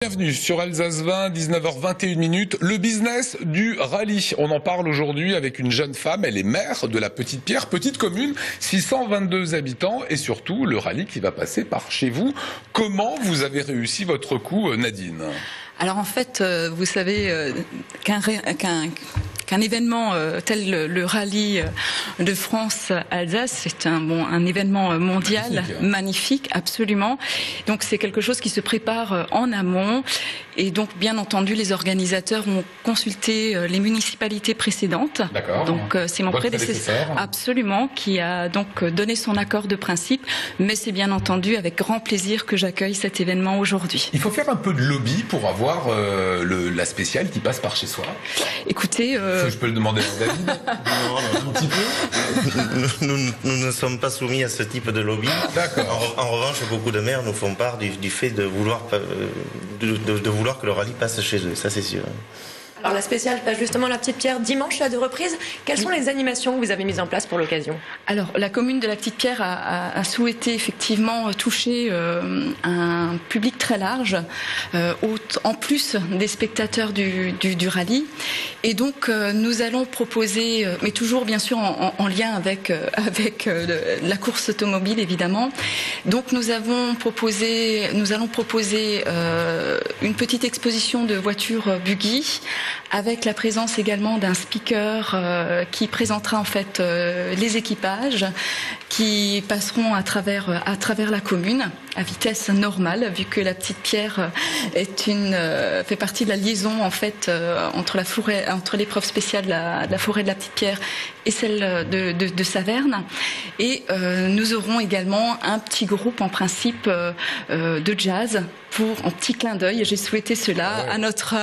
Bienvenue sur Alsace 20, 19h21. Le business du rallye. On en parle aujourd'hui avec une jeune femme. Elle est maire de la Petite-Pierre, petite commune, 622 habitants et surtout le rallye qui va passer par chez vous. Comment vous avez réussi votre coup, Nadine? Alors en fait, vous savez qu'un événement tel le rallye de France-Alsace, c'est un événement mondial, magnifique, absolument. Donc c'est quelque chose qui se prépare en amont. Et donc, bien entendu, les organisateurs ont consulté les municipalités précédentes. D'accord. Donc c'est mon prédécesseur, absolument, qui a donc donné son accord de principe. Mais c'est bien entendu avec grand plaisir que j'accueille cet événement aujourd'hui. Il faut faire un peu de lobby pour avoir la spéciale qui passe par chez soi. Écoutez... Je peux le demander à David? Un petit peu. Nous ne sommes pas soumis à ce type de lobby. D'accord. En revanche, beaucoup de maires nous font part du fait de vouloir que le rallye passe chez eux, ça c'est sûr. Alors la spéciale passe justement la Petite-Pierre dimanche à 2 reprises. Quelles sont les animations que vous avez mises en place pour l'occasion? Alors la commune de la Petite-Pierre a souhaité effectivement toucher un public très large, en plus des spectateurs du rallye. Et donc nous allons proposer, mais toujours bien sûr en lien avec la course automobile évidemment. Donc nous allons proposer une petite exposition de voitures buggy, avec la présence également d'un speaker qui présentera en fait les équipages qui passeront à travers la commune à vitesse normale, vu que la Petite-Pierre fait partie de la liaison en fait entre l'épreuve spéciale de la forêt de la Petite-Pierre et celle de Saverne. Et nous aurons également un petit groupe en principe de jazz en petit clin d'œil. J'ai souhaité cela à notre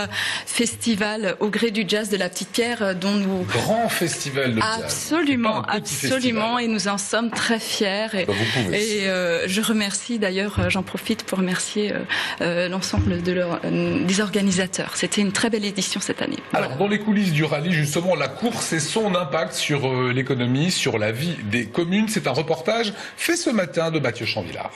festival au gré du jazz de la Petite-Pierre, dont nous... Grand festival de jazz. Absolument. Festival. Et nous en sommes très fiers. Je remercie d'ailleurs, j'en profite pour remercier l'ensemble des organisateurs. C'était une très belle édition cette année. Alors, dans les coulisses du rallye, justement, la course et son impact sur l'économie, sur la vie des communes, c'est un reportage fait ce matin de Mathieu Chanvillard.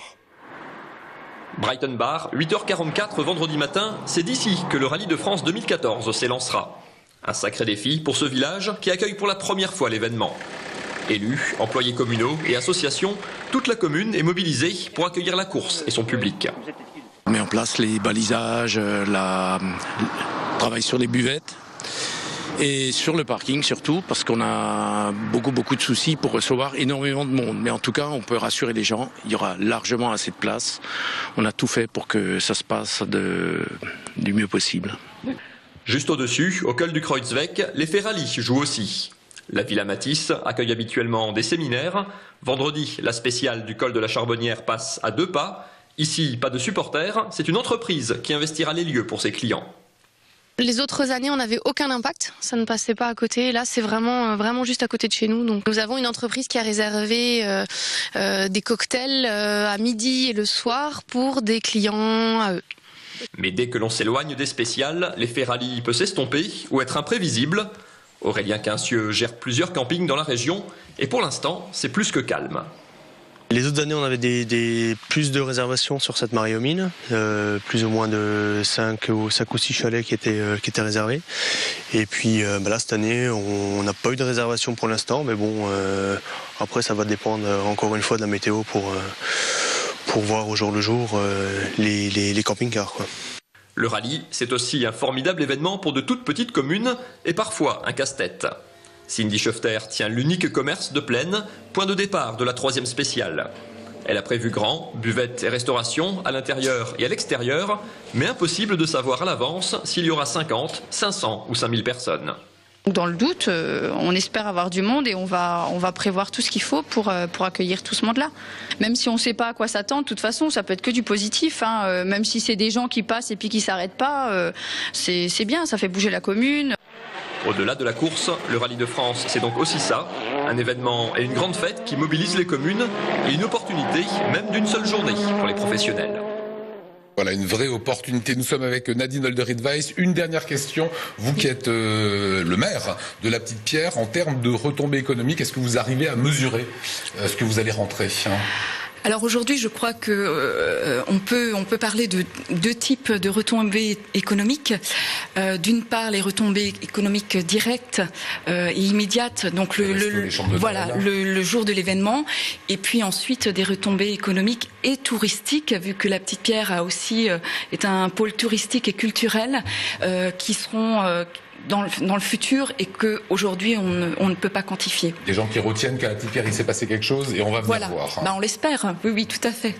Brighton Bar, 8h44 vendredi matin, c'est d'ici que le rallye de France 2014 s'élancera. Un sacré défi pour ce village qui accueille pour la première fois l'événement. Élus, employés communaux et associations, toute la commune est mobilisée pour accueillir la course et son public. On met en place les balisages, travail sur les buvettes et sur le parking surtout, parce qu'on a beaucoup de soucis pour recevoir énormément de monde. Mais en tout cas, on peut rassurer les gens, il y aura largement assez de place. On a tout fait pour que ça se passe du mieux possible. Juste au-dessus, au col du Kreuzweg, les Ferrali jouent aussi. La Villa Matisse accueille habituellement des séminaires. Vendredi, la spéciale du col de la Charbonnière passe à 2 pas. Ici, pas de supporters, c'est une entreprise qui investira les lieux pour ses clients. Les autres années, on n'avait aucun impact, ça ne passait pas à côté. Là, c'est vraiment juste à côté de chez nous. Donc, nous avons une entreprise qui a réservé des cocktails à midi et le soir pour des clients à eux. Mais dès que l'on s'éloigne des spéciales, l'effet rallye peut s'estomper ou être imprévisible. Aurélien Quincieux gère plusieurs campings dans la région et pour l'instant, c'est plus que calme. Les autres années, on avait plus de réservations sur cette marée aux mines, plus ou moins de 5 ou 6 chalets qui étaient réservés. Et puis là, cette année, on n'a pas eu de réservation pour l'instant, mais bon, après ça va dépendre encore une fois de la météo pour voir au jour le jour les camping-cars, quoi. Le rallye, c'est aussi un formidable événement pour de toutes petites communes et parfois un casse-tête. Cindy Schefter tient l'unique commerce de Plaine, point de départ de la 3e spéciale. Elle a prévu grand, buvette et restauration à l'intérieur et à l'extérieur, mais impossible de savoir à l'avance s'il y aura 50, 500 ou 5000 personnes. Dans le doute, on espère avoir du monde et on va prévoir tout ce qu'il faut pour accueillir tout ce monde-là. Même si on ne sait pas à quoi s'attendre, de toute façon, ça peut être que du positif. Même si c'est des gens qui passent et puis qui ne s'arrêtent pas, c'est bien, ça fait bouger la commune. Au-delà de la course, le Rallye de France, c'est donc aussi ça, un événement et une grande fête qui mobilise les communes et une opportunité, même d'une seule journée, pour les professionnels. Voilà, une vraie opportunité. Nous sommes avec Nadine Olderried-Weiss. Une dernière question. Vous qui êtes le maire de la Petite-Pierre, en termes de retombées économiques, est-ce que vous arrivez à mesurer ce que vous allez rentrer ? Alors aujourd'hui, je crois que on peut parler de deux types de retombées économiques. D'une part, les retombées économiques directes et immédiates, donc le jour de l'événement, et puis ensuite des retombées économiques et touristiques, vu que la Petite Pierre est un pôle touristique et culturel qui seront dans le futur et que aujourd'hui on ne peut pas quantifier. Des gens qui retiennent qu'à la Petite Pierre il s'est passé quelque chose et on va venir voir. On l'espère. Oui, tout à fait.